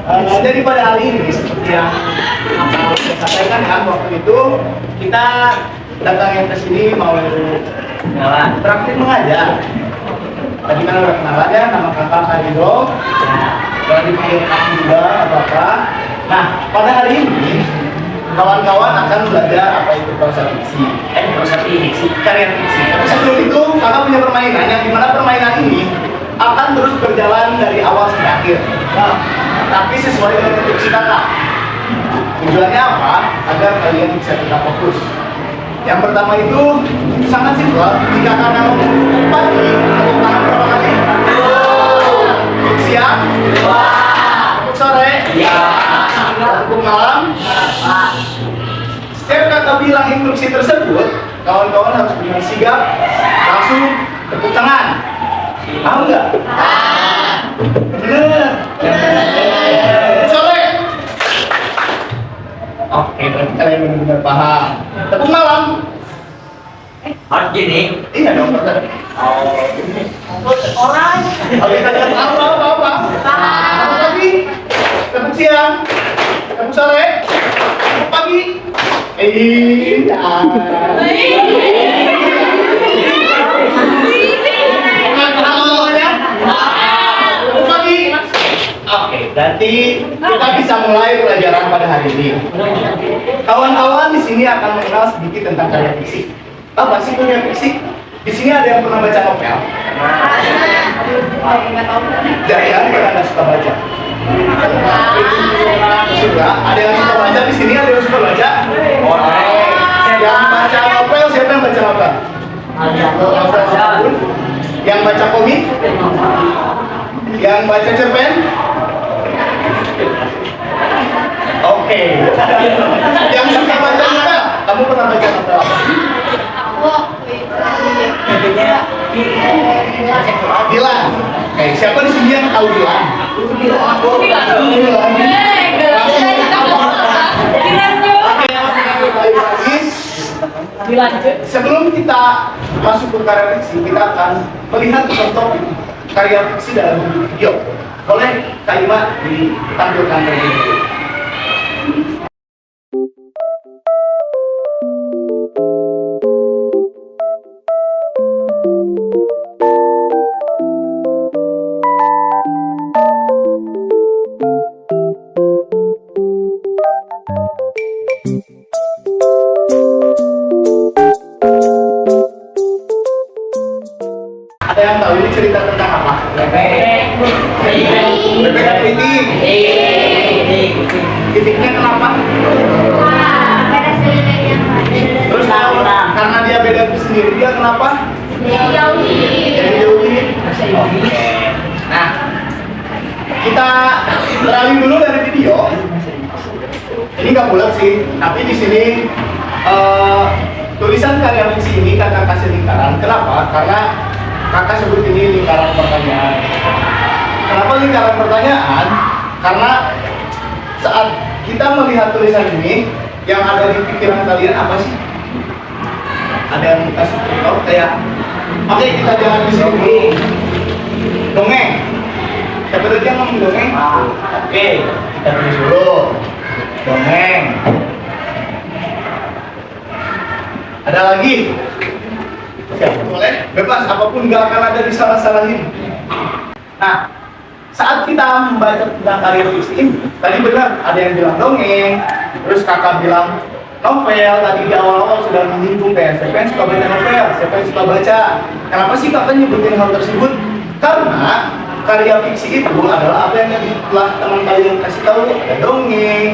Jadi pada hari ini seperti yang saya sampaikan kan waktu itu kita datang ke sini mau praktik mengajar. Tadi kan udah kenalan ya, nama kakak Karido, udah dipanggil kakak juga apa-apa. Nah, pada hari ini kawan-kawan akan belajar apa itu prosa fiksi. Karya fiksi. Tapi sebelum itu kakak punya permainan yang dimana permainan ini akan terus berjalan dari awal sampai akhir. Nah, tapi sesuai dengan instruksi kakak. Tujuannya apa? Agar kalian bisa tetap fokus. Yang pertama itu sangat simpel. Jika kakak mau pagi, tepuk tangan berapa kali? Untuk siang? Untuk sore? Untuk malam? Setiap kakak bilang instruksi tersebut, kawan-kawan harus dengan sigap langsung tepuk tangan. Tahu nggak? Bener. Sore. Oke, berarti kalian benar-benar paham. Tepuk malam. Harus gini. Iya dong, bener. Orang. Oke, kalian tahu apa? Tepuk pagi. Tepuk siang. Tepuk sore. Tepuk pagi. Oke, berarti kita bisa mulai pelajaran pada hari ini. Kawan-kawan di sini akan mengenal sedikit tentang karya fiksi. Apa sih karya fiksi? Di sini ada yang pernah baca novel? Jangan pernah nggak suka baca. Suka? Ada yang suka baca di sini? Ada yang suka baca? Yang baca novel siapa yang baca novel? Yang baca komik? Yang baca cerpen? Oke. Yang suka baca novel? Kamu pernah baca novel apa? Dilan. Oke, siapa di sini yang tahu Dilan? Sebelum kita masuk ke karya fiksi, kita akan melihat contoh karya fiksi dalam video. Boleh kalimat ditampilkan terlebih dahulu. Ada yang tahu ini cerita tentang apa? Bebek dan pitik. Pitiknya kenapa? Terus karena dia beda sendiri, dia kenapa? Dijauhi. Oke. Nah, kita beralih dulu dari video. Ini nggak bulat sih, tapi di sini tulisan karya fiksi ini kakak kasih lingkaran. Kenapa? Karena kakak sebut ini lingkaran pertanyaan. Kenapa lingkaran pertanyaan? Karena saat kita melihat tulisan ini, yang ada di pikiran kalian apa sih? Ada yang kasih contoh kayak, oke, kita jangan di sini dulu. Dongeng. Siapa tadi yang ngomong dongeng? Oke, kita tulis dulu. Dongeng. Ada lagi? Boleh? Bebas, apapun nggak akan ada disalah-salahin. Nah, saat kita membaca tentang karya fiksi ini, tadi benar ada yang bilang dongeng, terus kakak bilang novel. Tadi di awal-awal sudah menyinggung kayak siapa yang suka baca novel, siapa yang suka baca. Kenapa sih kakak nyebutin hal tersebut? Karena karya fiksi itu adalah apa yang telah teman kalian kasih tahu. Ada dongeng,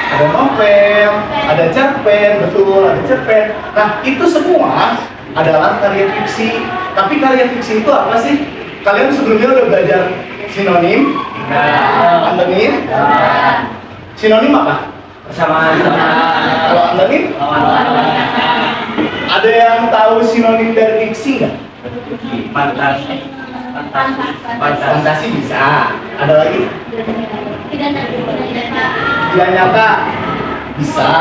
ada novel, ada cerpen, betul, ada cerpen. Nah, itu semua adalah karya fiksi. Tapi karya fiksi itu apa sih? Kalian sebelumnya udah belajar sinonim, antonim, sinonim apa? Persamaan. Kalau antonim? Ada yang tahu sinonim dari fiksi nggak? Fantasi. Fantasi bisa. Ada lagi? Tidak nyata bisa.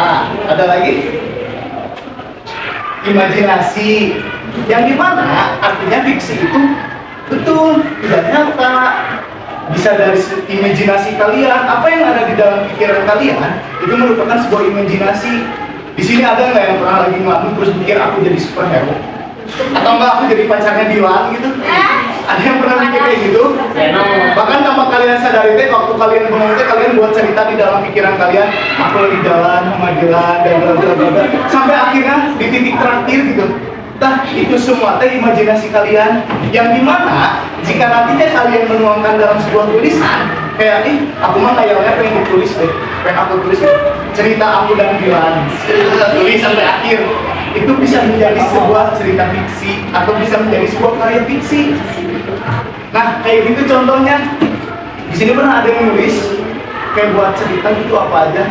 Ada lagi? Imajinasi. Yang dimana artinya fiksi itu betul, tidak nyata. bisa dari imajinasi kalian, apa yang ada di dalam pikiran kalian itu merupakan sebuah imajinasi. Di sini ada nggak yang pernah lagi ngelamun terus pikir aku jadi superhero? Atau enggak aku jadi pacarnya Dilan gitu? Ada yang pernah mikir kayak gitu? Bahkan tanpa kalian sadari teh, waktu kalian bengong teh kalian buat cerita di dalam pikiran kalian, aku lagi jalan sama Dilan dan bla bla bla sampai akhirnya di titik terakhir gitu. Nah, itu semua teh imajinasi kalian yang dimana jika nantinya kalian menuangkan dalam sebuah tulisan kayak aku mah kayaknya pengen ditulis deh, pengen aku tulis cerita aku dan Dilan, tulis sampai akhir itu bisa menjadi sebuah cerita fiksi atau bisa menjadi sebuah karya fiksi. Nah, kayak gitu contohnya. Di sini pernah ada yang nulis kayak buat cerita gitu apa aja.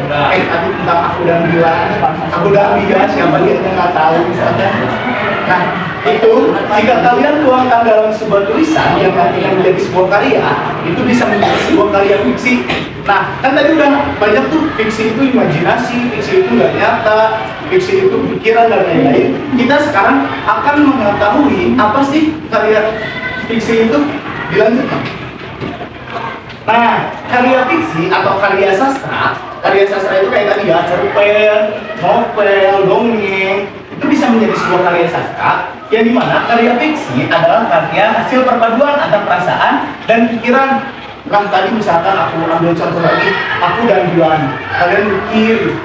Tadi tentang aku dan Dilan, aku dan dia, siapa dia nggak tahu misalnya. Nah, itu jika kalian tuangkan dalam sebuah tulisan yang nantinya menjadi sebuah karya, itu bisa menjadi sebuah karya fiksi. Nah, kan tadi udah banyak tuh, fiksi itu imajinasi, fiksi itu nggak nyata, fiksi itu pikiran dan lain-lain. Kita sekarang akan mengetahui apa sih karya fiksi itu. Dilanjutkan. Nah, karya fiksi atau karya sastra itu kayak tadi ya, cerpen, novel, dongeng, itu bisa menjadi sebuah karya sastra yang dimana karya fiksi adalah karya hasil perpaduan antara perasaan dan pikiran. Nah, tadi misalkan aku ambil contoh lagi, aku dan Dilan, kalian mikir,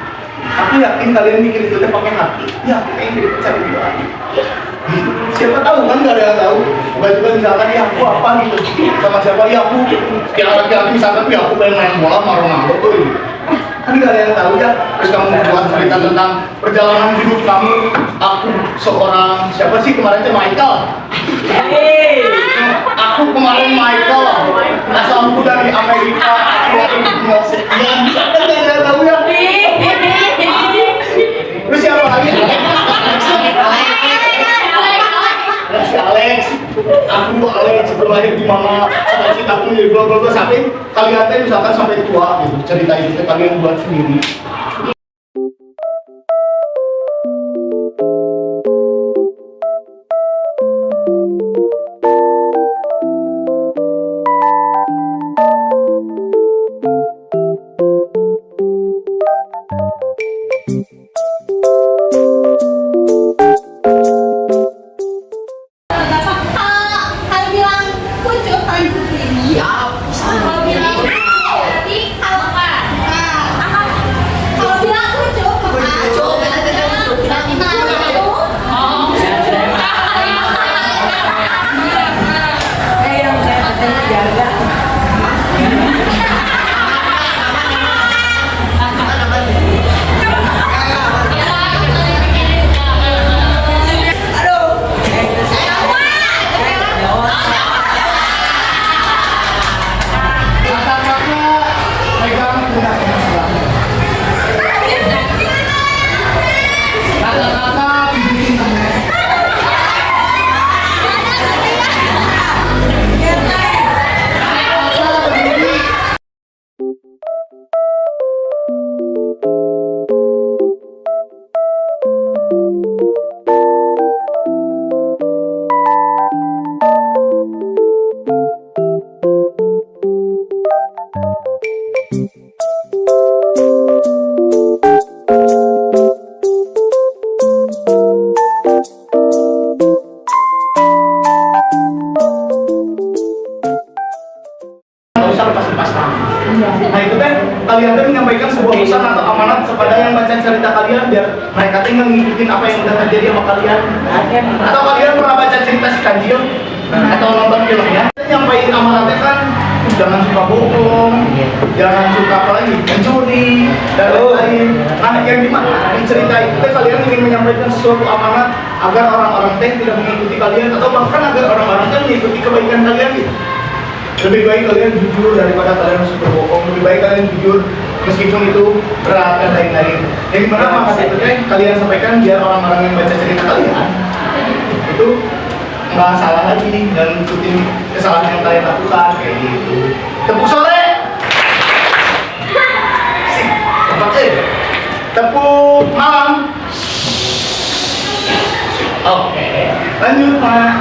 aku yakin kalian mikir itu pakai hati, ya aku pengen jadi pacar Dilan. Siapa tahu kan, nggak ada yang tahu. Tiba-tiba misalkan ya aku apa gitu sama siapa, ya aku yang laki-laki misalkan ya aku pengen main bola sama Ronaldo tuh, kan nggak ada yang tahu ya. Terus kamu buat cerita tentang perjalanan hidup kamu, aku seorang siapa sih kemarin itu Michael. Aku kemarin Michael, asalku dari Amerika, aku tinggal sekian, kan nggak ada yang tahu ya. Terus siapa lagi? Si Alex, aku Alex berlahir di mana, cita-citaku jadi bla bla bla sampai kalian teh misalkan sampai tua gitu, cerita itu kalian buat sendiri. Nah itu teh kalian teh menyampaikan sebuah pesan atau amanat kepada yang baca cerita kalian biar mereka teh ngikutin apa yang udah terjadi sama kalian. Atau kalian pernah baca cerita si Kanjil atau nonton filmnya? Nyampaikan amanatnya kan jangan suka bohong, jangan suka apa lagi, mencuri dan lain-lain. Nah yang dimana di cerita itu teh kalian ingin menyampaikan sesuatu amanat agar orang-orang teh tidak mengikuti kalian atau bahkan agar orang-orang teh mengikuti kebaikan kalian gitu. Lebih baik kalian jujur daripada kalian suka bohong. Lebih baik kalian jujur meskipun itu berat dan lain-lain. Yang dimana makasih itu teh kalian sampaikan biar orang-orang yang baca cerita kalian itu nggak salah lagi dan ikutin kesalahan yang kalian lakukan kayak gitu. Tepuk sore. Oke. Tepuk malam. Oke. Lanjut Pak.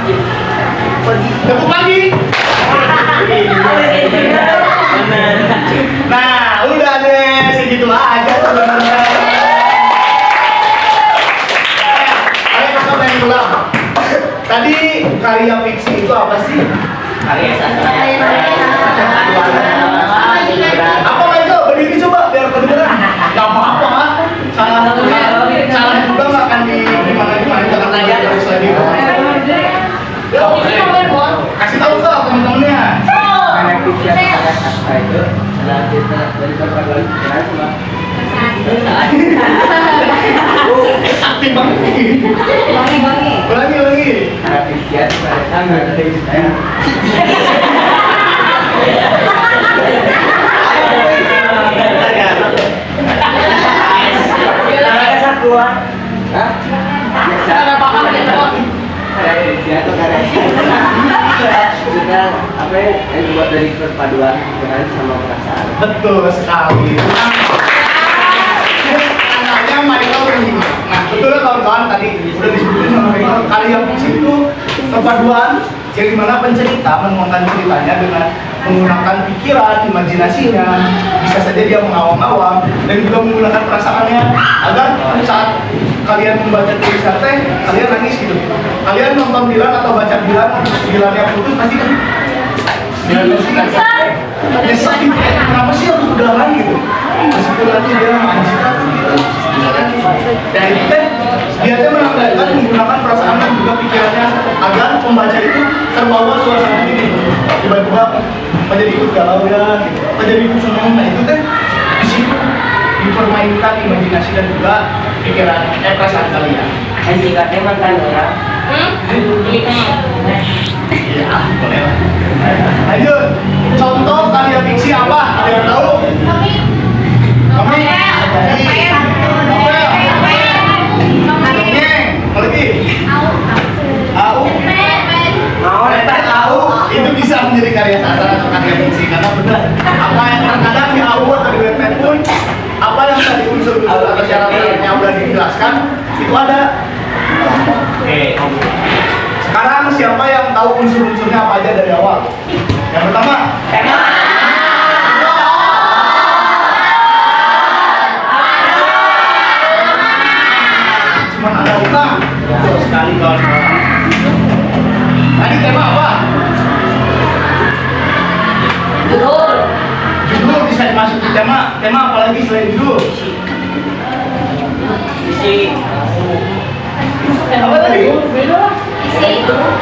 Tepuk pagi. aja sebenarnya. Ayo kita main ulang. Tadi karya fiksi itu apa sih? Karya sastra. Apa itu? Berdiri coba biar kedengeran. Gak apa-apa. Salah juga makan di mana jangan aja terus lagi. Kasih tahu ke teman-temannya. Karya fiksi atau karya sastra itu adalah cerita dari berbagai pikiran cuma Aktif banget. Ulangi. karya fiksi atau karya sastra dari saya. Karya satuan. Hah? Karya fiksi atau karya sudah apa ya yang dibuat dari perpaduan pikiran sama perasaan. Betul sekali. Anaknya Michael Renima. Nah, betul ya kawan-kawan, tadi udah disebutin sama Michael, karya fiksi itu perpaduan yang dimana pencerita menuangkan ceritanya dengan menggunakan pikiran, imajinasinya, bisa saja dia mengawang-awang dan juga menggunakan perasaannya agar saat kalian membaca tulisan teh, kalian nangis gitu. Kalian nonton Dilan atau baca Dilan yang putus pasti kan nyesek gitu, kenapa sih harus udahan gitu? Meskipun nanti dia mengajarkan gitu. Dan itu kan dia tuh menandakan menggunakan perasaan dan juga pikirannya agar pembaca itu terbawa suasana ini. Tiba-tiba menjadi ikut galau ya, gitu. Menjadi ikut senang. Nah itu kan di situ dipermainkan imajinasi dan juga pikiran perasaan kalian. Singkatnya mantan orang. Iya, boleh lah. Lanjut. Contoh karya fiksi apa? Ada yang tahu? Kami. Dongeng. Apa lagi? Au. Mau Tahu itu bisa menjadi karya sastra atau karya fiksi karena benar apa yang terkadang di au atau di webpad pun apa yang tadi unsur-unsur atau syarat-syaratnya udah dijelaskan itu ada. Oke. Sekarang siapa yang tahu unsur-unsurnya apa aja dari awal? Yang pertama, tema. Cuma ada luka. Betul sekali kawan-kawan. Tadi tema apa? Judul bisa dimasuki tema. Tema apalagi selain judul? Apa tadi?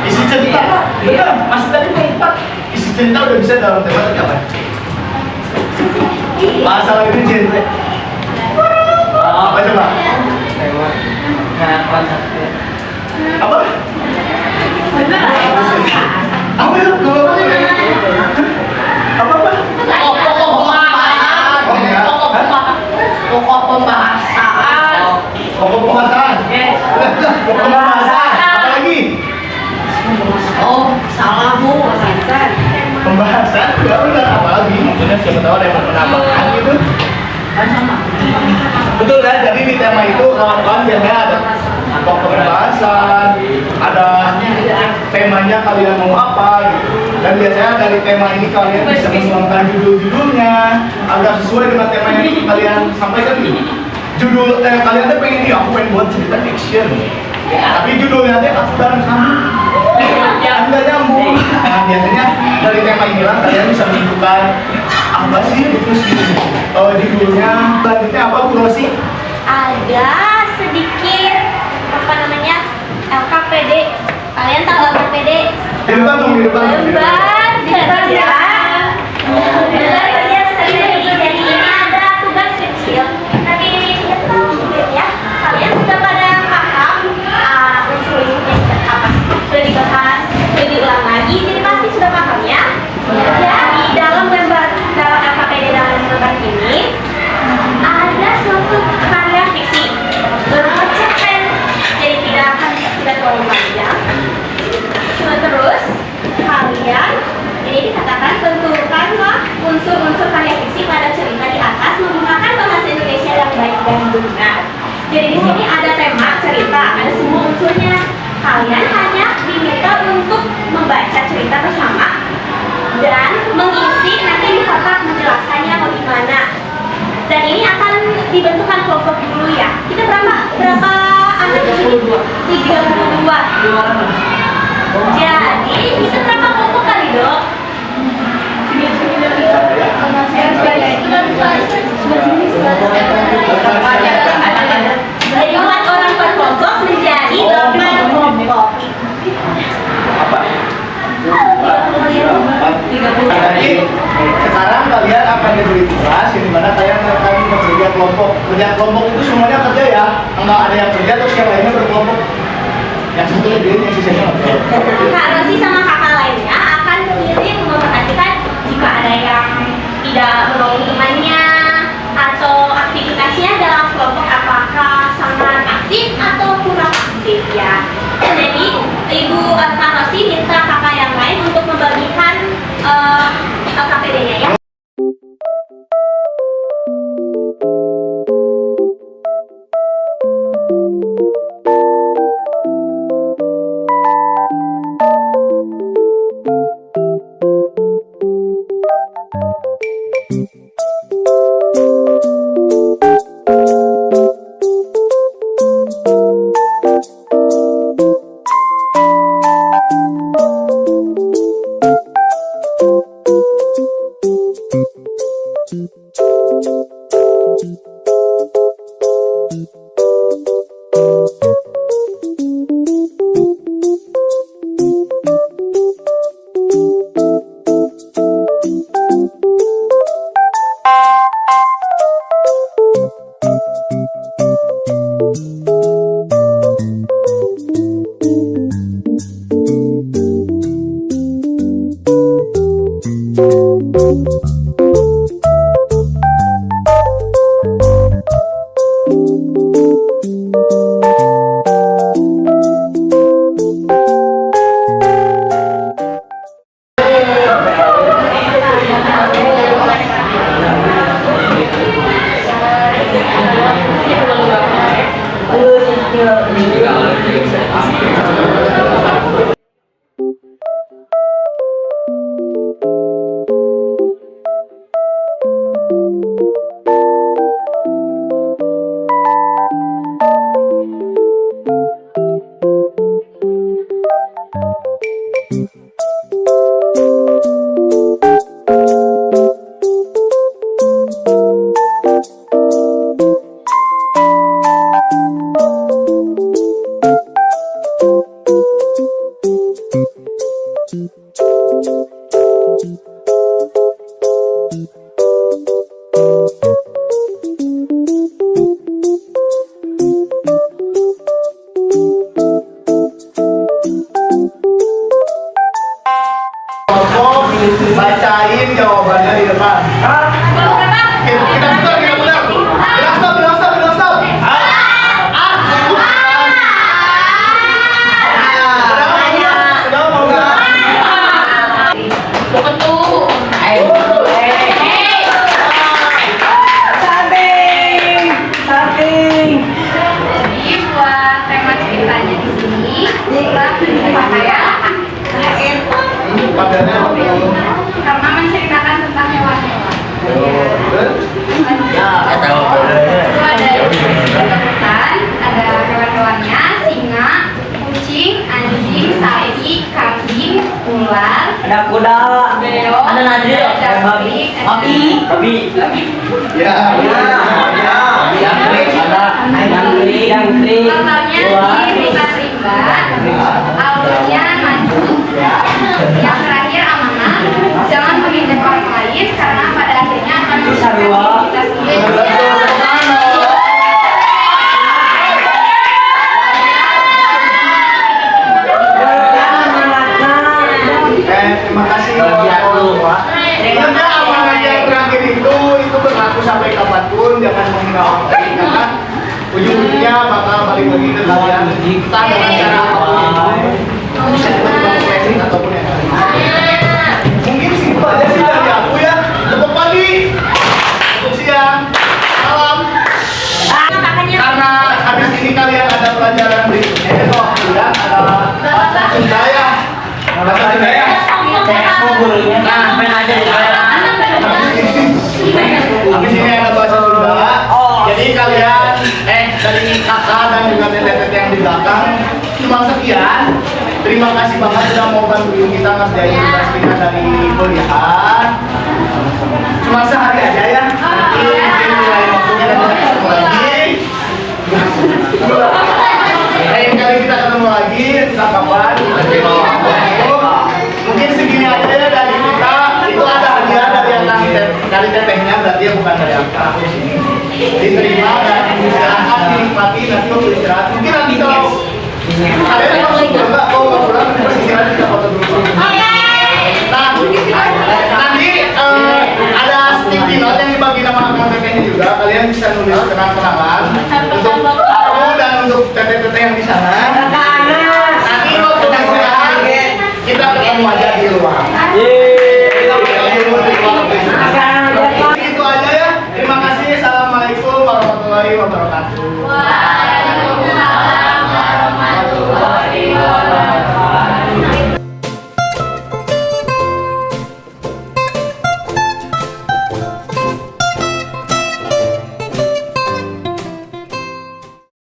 Isi cerita. Benar, masih tadi keempat. Isi cerita udah bisa dalam tema tadi apa? Masalah itu genre. Apa coba? tema konsep Apa? Apa ya? Apa? Pokok pembahasan. Pokok pembahasan. Pokok pembahasan. Apa lagi? Oh, salah bu. Pembahasan. Ya udah, apa lagi? Maksudnya siapa tahu ada yang mau menambahkan gitu. Betul kan? Jadi di tema itu kawan-kawan biasanya ada pokok pembahasan, ada temanya kalian mau apa gitu. Dan biasanya dari tema ini kalian bisa menuangkan judul-judulnya agar sesuai dengan tema yang kalian sampaikan gitu. Judul kalian tuh pengen aku pengen buat cerita fiction. Tapi judulnya tuh aku dan kamu. Nggak nyambung. Nah, biasanya dari tema inilah kalian bisa menentukan apa sih itu judulnya. Selanjutnya apa Bu Rosi? Ada sedikit apa namanya LKPD. Kalian tahu LKPD? Di depan dong, di depan. Lembar kerja. Lembar kerja sendiri. Jadi ini ada tugas kecil. Tapi kita tahu ya. Kalian sudah pada paham unsur-unsurnya apa? Sudah dibahas, sudah diulang lagi. Jadi pasti sudah paham ya. Jadi dalam LKPD dalam lembar ini ada suatu karya fiksi bercerpen, jadi tidak terlalu panjang. Terus kalian ini dikatakan tentukanlah unsur-unsur karya fiksi pada cerita di atas menggunakan bahasa Indonesia yang baik dan benar. Jadi di sini ada tema cerita, ada semua unsurnya. Kalian hanya diminta untuk membaca cerita bersama dan mengisi nanti di kotak menjelaskannya bagaimana. Dan ini akan berkelompok. Kerja kelompok itu semuanya kerja ya. Enggak ada yang kerja terus yang lainnya berkelompok. Yang satu lebih, yang sisanya ngobrol. Kak Rosi sama kakak lainnya akan mengirim memperhatikan jika ada yang tidak menolong temannya atau aktivitasnya dalam kelompok apakah sangat aktif atau kurang aktif ya. Jadi Ibu Kak Rosi minta kakak yang lain untuk membagikan LKPD-nya ya. Bacain jawabannya di depan. Kita putar. Bilang stop. Udah mau nggak? Jadi buat tema ceritanya di sini kita pakaian karena menceritakan tentang hewan-hewan. Itu ada hutan, ada hewan-hewannya, singa, kucing, anjing, sapi, kambing, ular, Ada kuda. beo, Ada najis. ada babi, Ya. totalnya di hutan rimba, alurnya maju, yang terakhir amanah, jangan menginjak orang lain karena pada akhirnya akan merugikan diri kita sendiri. Terima kasih Pak. Ingat amanah yang terakhir itu berlaku sampai kapanpun, jangan menghina orang lain karena ujung-ujungnya bakal balik lagi ke kalian. Kita dengan cara apapun, bisa dilakukan flexing ataupun yang lain. Mungkin segitu aja sih dari aku ya. Selamat pagi, untuk siang, malam. Karena habis ini kalian ada pelajaran berikutnya, jadi kalau bilang ada bahasa Sunda ya. Bahasa Sunda ya. Nah, main aja di dalam. Habis ini ada bahasa Sunda. Jadi kalian dari kakak dan juga teteh-teteh yang di belakang cuma sekian. Terima kasih banget sudah mau bantuin kita ngerjain tugas kita dari kuliahan. Cuma sehari aja ya. Nanti mungkin mulai waktunya dan kita ketemu lagi. Lain kali kita ketemu lagi, entah kapan. Mungkin segini aja ya dari kita. Itu ada hadiah dari tetehnya, berarti ya bukan dari aku di sini. diterima dan silakan dinikmati nanti untuk istirahat. Mungkin nanti kalau kalian langsung coba